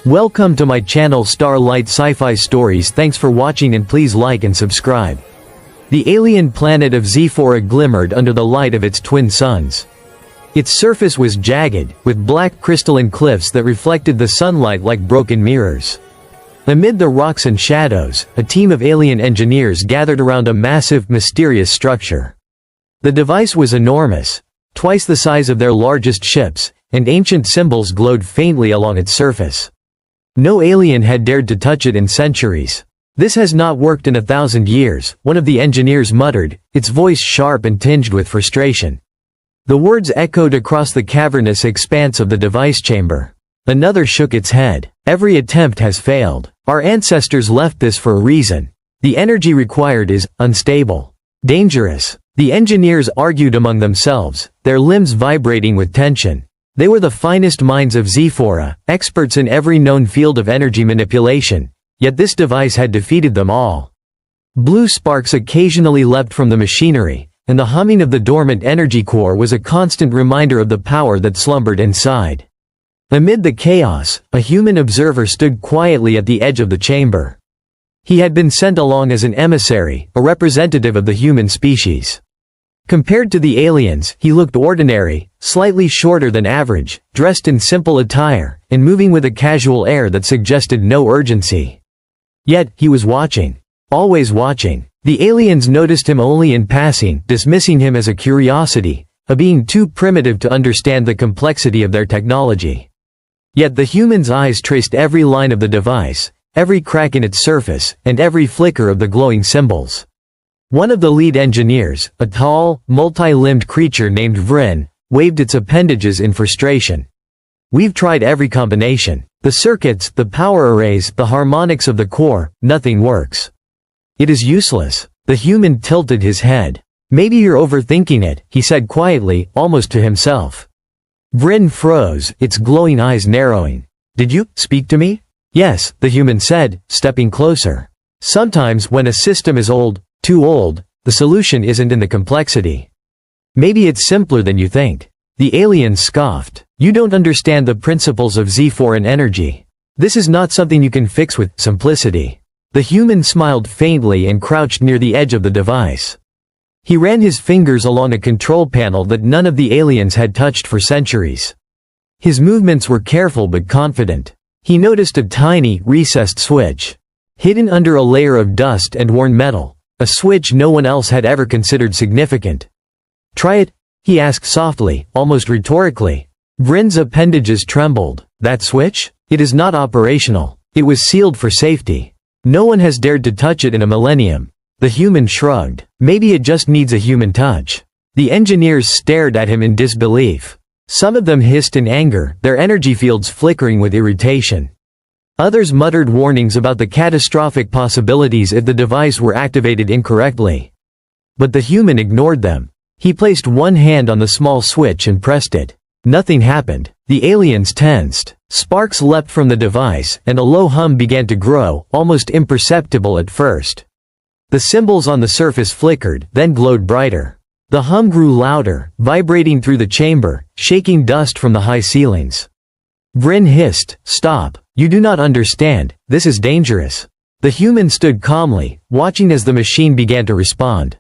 Welcome to my channel Starlight Sci-Fi Stories. Thanks for watching and please like and subscribe. The alien planet of Zephora glimmered under the light of its twin suns. Its surface was jagged, with black crystalline cliffs that reflected the sunlight like broken mirrors. Amid the rocks and shadows, a team of alien engineers gathered around a massive, mysterious structure. The device was enormous, twice the size of their largest ships, and ancient symbols glowed faintly along its surface. No alien had dared to touch it in centuries. "This has not worked in 1,000 years, one of the engineers muttered, its voice sharp and tinged with frustration. The words echoed across the cavernous expanse of the device chamber. Another shook its head. "Every attempt has failed. Our ancestors left this for a reason. The energy required is unstable, dangerous." The engineers argued among themselves, their limbs vibrating with tension. They were the finest minds of Zephora, experts in every known field of energy manipulation, yet this device had defeated them all. Blue sparks occasionally leapt from the machinery, and the humming of the dormant energy core was a constant reminder of the power that slumbered inside. Amid the chaos, a human observer stood quietly at the edge of the chamber. He had been sent along as an emissary, a representative of the human species. Compared to the aliens, he looked ordinary, slightly shorter than average, dressed in simple attire, and moving with a casual air that suggested no urgency. Yet, he was watching. Always watching. The aliens noticed him only in passing, dismissing him as a curiosity, a being too primitive to understand the complexity of their technology. Yet the humans' eyes traced every line of the device, every crack in its surface, and every flicker of the glowing symbols. One of the lead engineers, a tall, multi-limbed creature named Vryn, waved its appendages in frustration. "We've tried every combination. The circuits, the power arrays, the harmonics of the core, nothing works. It is useless." The human tilted his head. "Maybe you're overthinking it," he said quietly, almost to himself. Vryn froze, its glowing eyes narrowing. "Did you speak to me?" "Yes," the human said, stepping closer. "Sometimes when a system is old, too old, the solution isn't in the complexity. Maybe it's simpler than you think." The alien scoffed. "You don't understand the principles of Zephoran energy. This is not something you can fix with simplicity." The human smiled faintly and crouched near the edge of the device. He ran his fingers along a control panel that none of the aliens had touched for centuries. His movements were careful but confident. He noticed a tiny, recessed switch. Hidden under a layer of dust and worn metal. A switch no one else had ever considered significant. "Try it?" he asked softly, almost rhetorically. Vryn's appendages trembled. "That switch? It is not operational. It was sealed for safety. No one has dared to touch it in a millennium." The human shrugged. "Maybe it just needs a human touch." The engineers stared at him in disbelief. Some of them hissed in anger, their energy fields flickering with irritation. Others muttered warnings about the catastrophic possibilities if the device were activated incorrectly. But the human ignored them. He placed one hand on the small switch and pressed it. Nothing happened. The aliens tensed. Sparks leapt from the device, and a low hum began to grow, almost imperceptible at first. The symbols on the surface flickered, then glowed brighter. The hum grew louder, vibrating through the chamber, shaking dust from the high ceilings. Vryn hissed, "Stop. You do not understand, this is dangerous." The human stood calmly, watching as the machine began to respond.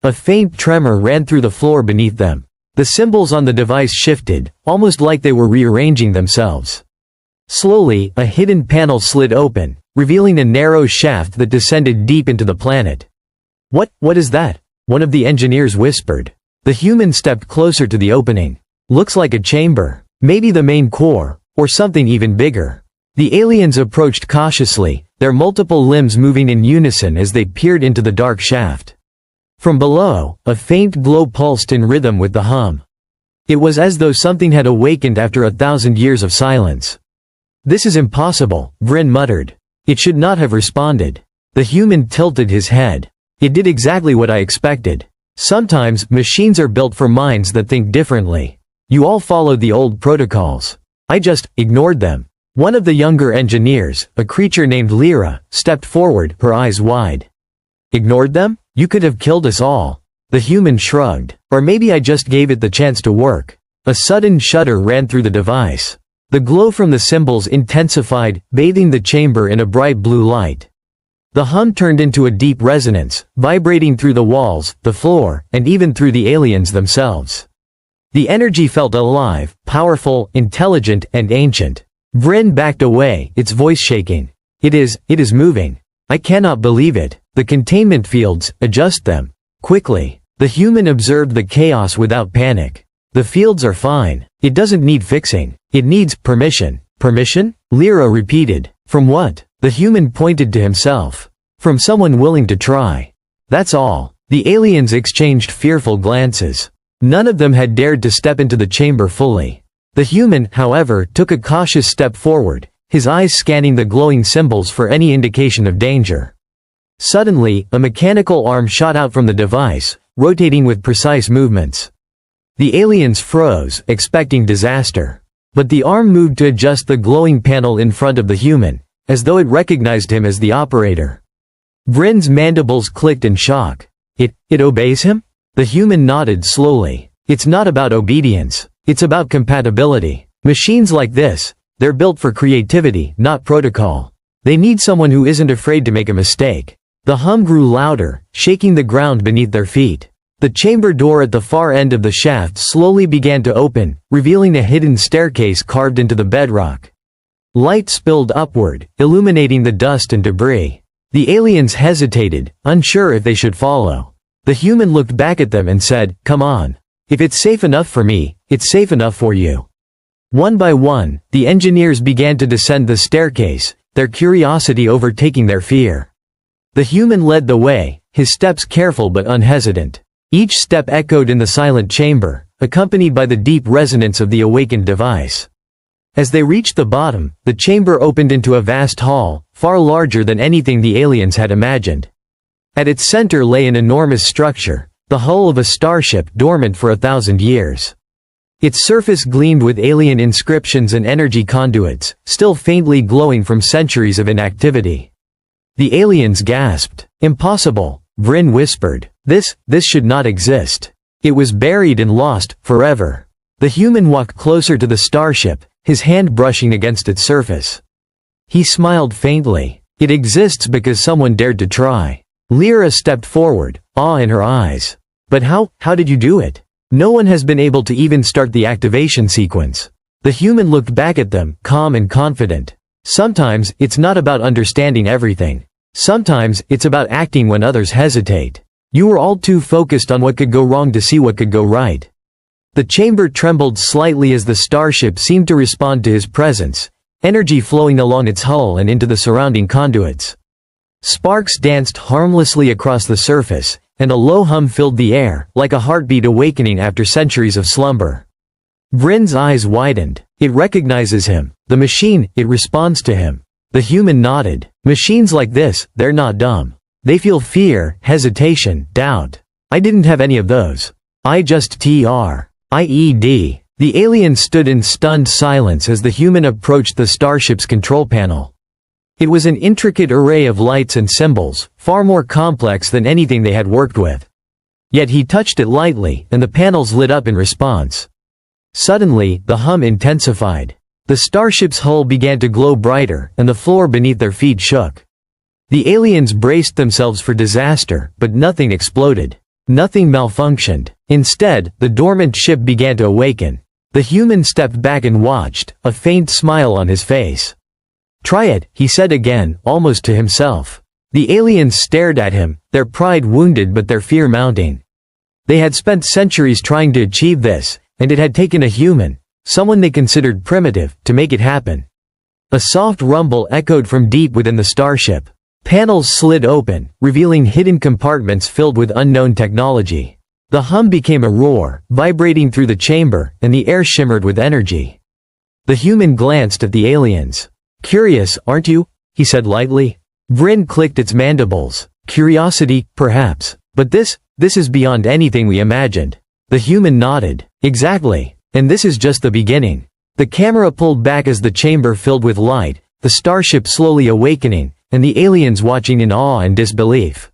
A faint tremor ran through the floor beneath them. The symbols on the device shifted, almost like they were rearranging themselves. Slowly, a hidden panel slid open, revealing a narrow shaft that descended deep into the planet. What is that?" one of the engineers whispered. The human stepped closer to the opening. "Looks like a chamber. Maybe the main core, or something even bigger." The aliens approached cautiously, their multiple limbs moving in unison as they peered into the dark shaft. From below, a faint glow pulsed in rhythm with the hum. It was as though something had awakened after 1,000 years of silence. "This is impossible," Vryn muttered. "It should not have responded." The human tilted his head. "It did exactly what I expected. Sometimes, machines are built for minds that think differently. You all followed the old protocols. I just ignored them." One of the younger engineers, a creature named Lyra, stepped forward, her eyes wide. "Ignored them? You could have killed us all." The human shrugged. "Or maybe I just gave it the chance to work." A sudden shudder ran through the device. The glow from the symbols intensified, bathing the chamber in a bright blue light. The hum turned into a deep resonance, vibrating through the walls, the floor, and even through the aliens themselves. The energy felt alive, powerful, intelligent, and ancient. Bryn backed away, its voice shaking. It is moving. I cannot believe it. The containment fields, adjust them. Quickly. The human observed the chaos without panic. The fields are fine. It doesn't need fixing. It needs permission. Permission? Lyra repeated. From what? The human pointed to himself. From someone willing to try. That's all. The aliens exchanged fearful glances. None of them had dared to step into the chamber fully. The human, however, took a cautious step forward, his eyes scanning the glowing symbols for any indication of danger. Suddenly, a mechanical arm shot out from the device, rotating with precise movements. The aliens froze, expecting disaster. But the arm moved to adjust the glowing panel in front of the human, as though it recognized him as the operator. Bryn's mandibles clicked in shock. It obeys him? The human nodded slowly. It's not about obedience. It's about compatibility. Machines like this, they're built for creativity, not protocol. They need someone who isn't afraid to make a mistake. The hum grew louder, shaking the ground beneath their feet. The chamber door at the far end of the shaft slowly began to open, revealing a hidden staircase carved into the bedrock. Light spilled upward, illuminating the dust and debris. The aliens hesitated, unsure if they should follow. The human looked back at them and said, "Come on. If it's safe enough for me, it's safe enough for you." One by one, the engineers began to descend the staircase, their curiosity overtaking their fear. The human led the way, his steps careful but unhesitant. Each step echoed in the silent chamber, accompanied by the deep resonance of the awakened device. As they reached the bottom, the chamber opened into a vast hall, far larger than anything the aliens had imagined. At its center lay an enormous structure, the hull of a starship dormant for 1,000 years. Its surface gleamed with alien inscriptions and energy conduits, still faintly glowing from centuries of inactivity. The aliens gasped. "Impossible," Bryn whispered. This should not exist. It was buried and lost, forever." The human walked closer to the starship, his hand brushing against its surface. He smiled faintly. "It exists because someone dared to try." Lyra stepped forward, awe in her eyes. "But how did you do it? No one has been able to even start the activation sequence." The human looked back at them, calm and confident. "Sometimes, it's not about understanding everything. Sometimes, it's about acting when others hesitate. You were all too focused on what could go wrong to see what could go right." The chamber trembled slightly as the starship seemed to respond to his presence, energy flowing along its hull and into the surrounding conduits. Sparks danced harmlessly across the surface, and a low hum filled the air, like a heartbeat awakening after centuries of slumber. Bryn's eyes widened. It recognizes him. The machine, it responds to him. The human nodded. "Machines like this, they're not dumb. They feel fear, hesitation, doubt. I didn't have any of those. I just IED. The alien stood in stunned silence as the human approached the starship's control panel. It was an intricate array of lights and symbols, far more complex than anything they had worked with. Yet he touched it lightly, and the panels lit up in response. Suddenly, the hum intensified. The starship's hull began to glow brighter, and the floor beneath their feet shook. The aliens braced themselves for disaster, but nothing exploded. Nothing malfunctioned. Instead, the dormant ship began to awaken. The human stepped back and watched, a faint smile on his face. "Try it," he said again, almost to himself. The aliens stared at him, their pride wounded but their fear mounting. They had spent centuries trying to achieve this, and it had taken a human, someone they considered primitive, to make it happen. A soft rumble echoed from deep within the starship. Panels slid open, revealing hidden compartments filled with unknown technology. The hum became a roar, vibrating through the chamber, and the air shimmered with energy. The human glanced at the aliens. "Curious, aren't you?" he said lightly. Bryn clicked its mandibles. "Curiosity, perhaps. But this is beyond anything we imagined." The human nodded. "Exactly. And this is just the beginning." The camera pulled back as the chamber filled with light, the starship slowly awakening, and the aliens watching in awe and disbelief.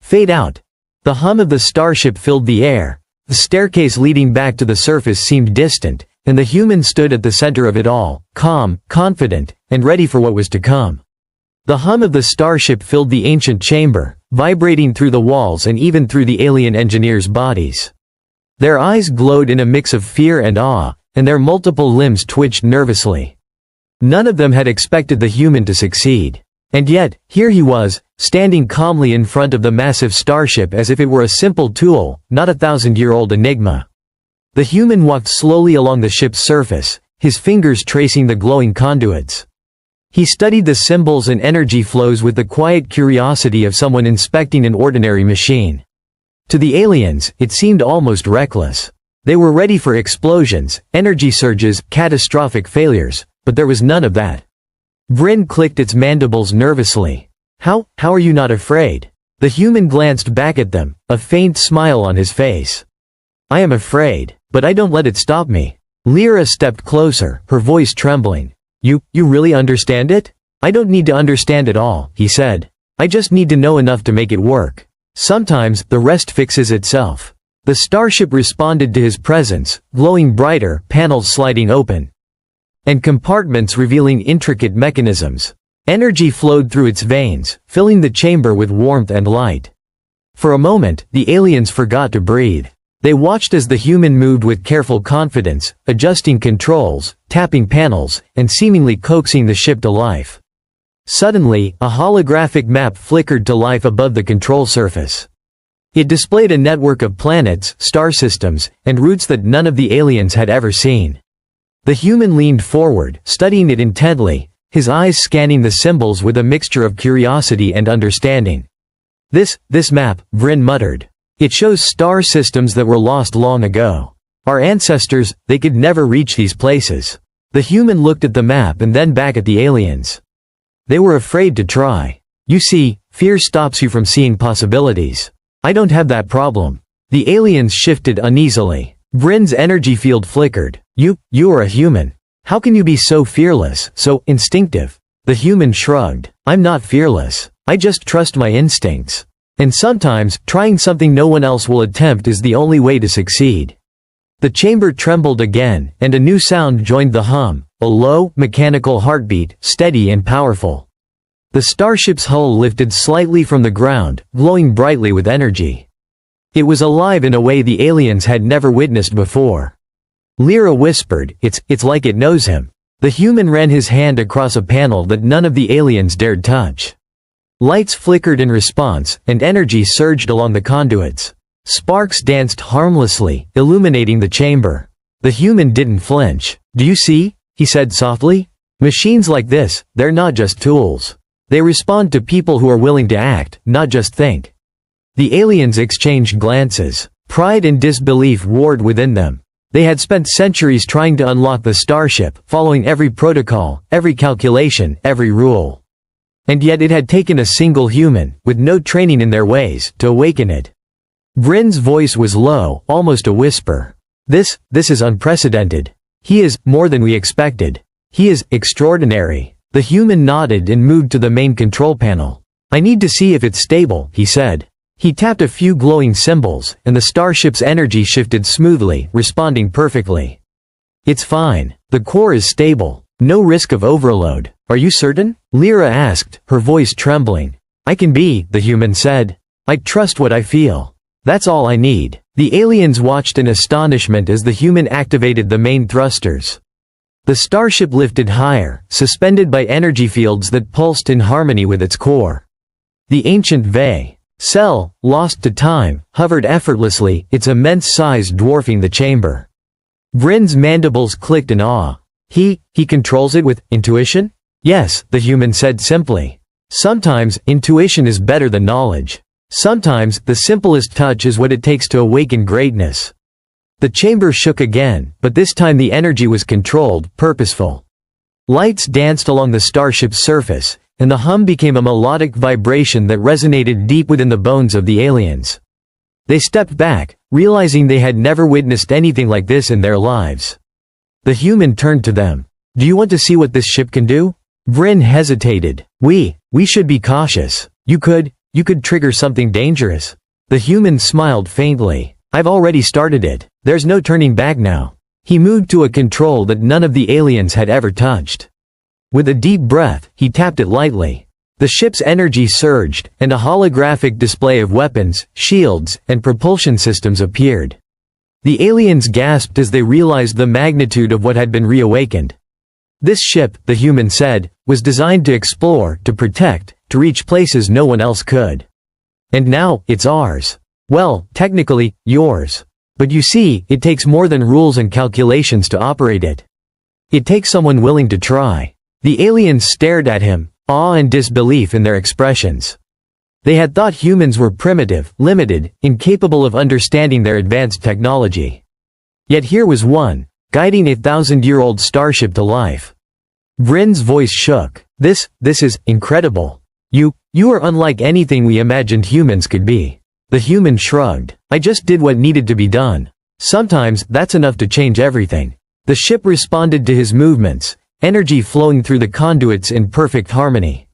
Fade out. The hum of the starship filled the air. The staircase leading back to the surface seemed distant, and the human stood at the center of it all, calm, confident, and ready for what was to come. The hum of the starship filled the ancient chamber, vibrating through the walls and even through the alien engineers' bodies. Their eyes glowed in a mix of fear and awe, and their multiple limbs twitched nervously. None of them had expected the human to succeed. And yet, here he was, standing calmly in front of the massive starship as if it were a simple tool, not a thousand-year-old enigma. The human walked slowly along the ship's surface, his fingers tracing the glowing conduits. He studied the symbols and energy flows with the quiet curiosity of someone inspecting an ordinary machine. To the aliens, it seemed almost reckless. They were ready for explosions, energy surges, catastrophic failures, but there was none of that. Bryn clicked its mandibles nervously. How are you not afraid? The human glanced back at them, a faint smile on his face. I am afraid, but I don't let it stop me. Lyra stepped closer, her voice trembling. You really understand it? I don't need to understand it all, he said. I just need to know enough to make it work. Sometimes, the rest fixes itself. The starship responded to his presence, glowing brighter, panels sliding open, and compartments revealing intricate mechanisms. Energy flowed through its veins, filling the chamber with warmth and light. For a moment, the aliens forgot to breathe. They watched as the human moved with careful confidence, adjusting controls, tapping panels, and seemingly coaxing the ship to life. Suddenly, a holographic map flickered to life above the control surface. It displayed a network of planets, star systems, and routes that none of the aliens had ever seen. The human leaned forward, studying it intently, his eyes scanning the symbols with a mixture of curiosity and understanding. This map, Bryn muttered. It shows star systems that were lost long ago. Our ancestors, they could never reach these places. The human looked at the map and then back at the aliens. They were afraid to try. You see, fear stops you from seeing possibilities. I don't have that problem. The aliens shifted uneasily. Bryn's energy field flickered. You are a human. How can you be so fearless, so instinctive? The human shrugged. I'm not fearless. I just trust my instincts. And sometimes, trying something no one else will attempt is the only way to succeed. The chamber trembled again, and a new sound joined the hum, a low, mechanical heartbeat, steady and powerful. The starship's hull lifted slightly from the ground, glowing brightly with energy. It was alive in a way the aliens had never witnessed before. Lyra whispered, it's like it knows him. The human ran his hand across a panel that none of the aliens dared touch. Lights flickered in response, and energy surged along the conduits. Sparks danced harmlessly, illuminating the chamber. The human didn't flinch. Do you see? He said softly. Machines like this, they're not just tools. They respond to people who are willing to act, not just think. The aliens exchanged glances. Pride and disbelief warred within them. They had spent centuries trying to unlock the starship, following every protocol, every calculation, every rule. And yet it had taken a single human, with no training in their ways, to awaken it. Bryn's voice was low, almost a whisper. This is unprecedented. He is more than we expected. He is extraordinary. The human nodded and moved to the main control panel. I need to see if it's stable, he said. He tapped a few glowing symbols, and the starship's energy shifted smoothly, responding perfectly. It's fine. The core is stable. No risk of overload. Are you certain? Lyra asked, her voice trembling. I can be, the human said. I trust what I feel. That's all I need. The aliens watched in astonishment as the human activated the main thrusters. The starship lifted higher, suspended by energy fields that pulsed in harmony with its core. The ancient cell, lost to time, hovered effortlessly, its immense size dwarfing the chamber. Bryn's mandibles clicked in awe. He controls it with intuition? Yes, the human said simply. Sometimes, intuition is better than knowledge. Sometimes, the simplest touch is what it takes to awaken greatness. The chamber shook again, but this time the energy was controlled, purposeful. Lights danced along the starship's surface, and the hum became a melodic vibration that resonated deep within the bones of the aliens. They stepped back, realizing they had never witnessed anything like this in their lives. The human turned to them. Do you want to see what this ship can do? Bryn hesitated. We should be cautious. You could trigger something dangerous. The human smiled faintly. I've already started it. There's no turning back now. He moved to a control that none of the aliens had ever touched. With a deep breath, he tapped it lightly. The ship's energy surged, and a holographic display of weapons, shields, and propulsion systems appeared. The aliens gasped as they realized the magnitude of what had been reawakened. This ship, the human said, was designed to explore, to protect, to reach places no one else could. And now, it's ours. Well, technically, yours. But you see, it takes more than rules and calculations to operate it. It takes someone willing to try. The aliens stared at him, awe and disbelief in their expressions. They had thought humans were primitive, limited, incapable of understanding their advanced technology. Yet here was one, guiding a 1,000-year-old starship to life. Bryn's voice shook. This is incredible. You are unlike anything we imagined humans could be. The human shrugged. I just did what needed to be done. Sometimes, that's enough to change everything. The ship responded to his movements, energy flowing through the conduits in perfect harmony.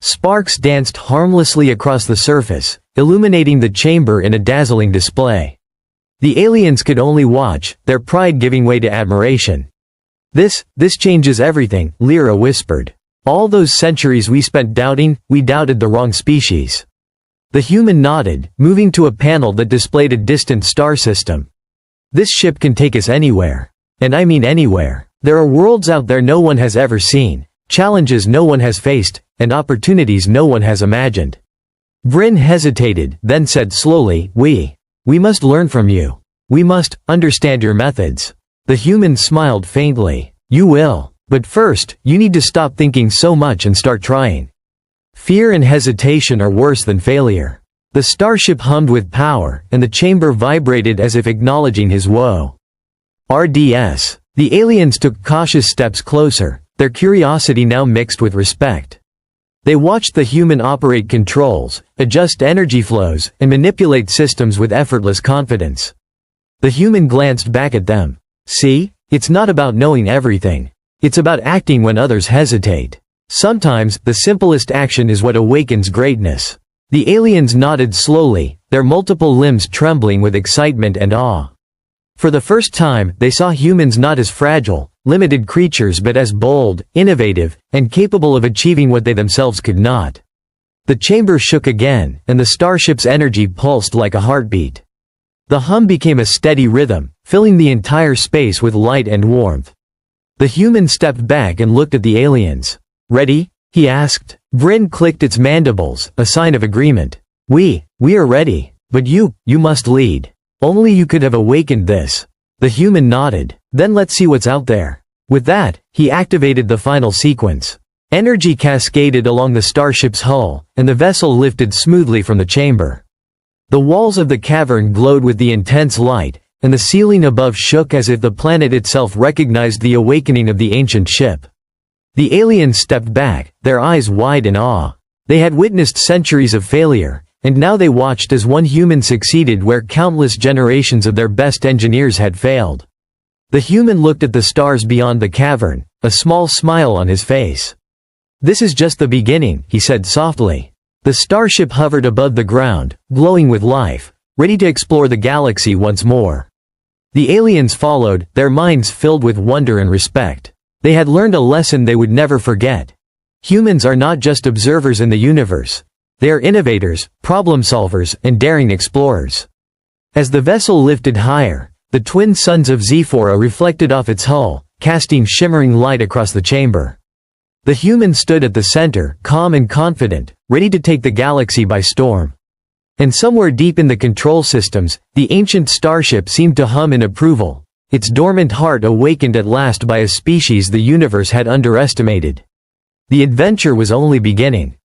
Sparks danced harmlessly across the surface, illuminating the chamber in a dazzling display. The aliens could only watch, their pride giving way to admiration. This changes everything, Lyra whispered. All those centuries we spent doubting, we doubted the wrong species. The human nodded, moving to a panel that displayed a distant star system. This ship can take us anywhere. And I mean anywhere. There are worlds out there no one has ever seen, challenges no one has faced, and opportunities no one has imagined. Bryn hesitated, then said slowly, We must learn from you. We must understand your methods. The human smiled faintly. You will. But first, you need to stop thinking so much and start trying. Fear and hesitation are worse than failure. The starship hummed with power, and the chamber vibrated as if acknowledging his woe. RDS. The aliens took cautious steps closer, their curiosity now mixed with respect. They watched the human operate controls, adjust energy flows, and manipulate systems with effortless confidence. The human glanced back at them. See? It's not about knowing everything. It's about acting when others hesitate. Sometimes, the simplest action is what awakens greatness. The aliens nodded slowly, their multiple limbs trembling with excitement and awe. For the first time, they saw humans not as fragile, limited creatures but as bold, innovative, and capable of achieving what they themselves could not. The chamber shook again, and the starship's energy pulsed like a heartbeat. The hum became a steady rhythm, filling the entire space with light and warmth. The human stepped back and looked at the aliens. Ready? He asked. Bryn clicked its mandibles, a sign of agreement. We are ready. But you must lead. Only you could have awakened this. The human nodded. Then let's see what's out there. With that, he activated the final sequence. Energy cascaded along the starship's hull, and the vessel lifted smoothly from the chamber. The walls of the cavern glowed with the intense light, and the ceiling above shook as if the planet itself recognized the awakening of the ancient ship. The aliens stepped back, their eyes wide in awe. They had witnessed centuries of failure, and now they watched as one human succeeded where countless generations of their best engineers had failed. The human looked at the stars beyond the cavern, a small smile on his face. This is just the beginning, he said softly. The starship hovered above the ground, glowing with life, ready to explore the galaxy once more. The aliens followed, their minds filled with wonder and respect. They had learned a lesson they would never forget. Humans are not just observers in the universe. They are innovators, problem solvers, and daring explorers. As the vessel lifted higher, the twin suns of Zephora reflected off its hull, casting shimmering light across the chamber. The human stood at the center, calm and confident, ready to take the galaxy by storm. And somewhere deep in the control systems, the ancient starship seemed to hum in approval, its dormant heart awakened at last by a species the universe had underestimated. The adventure was only beginning.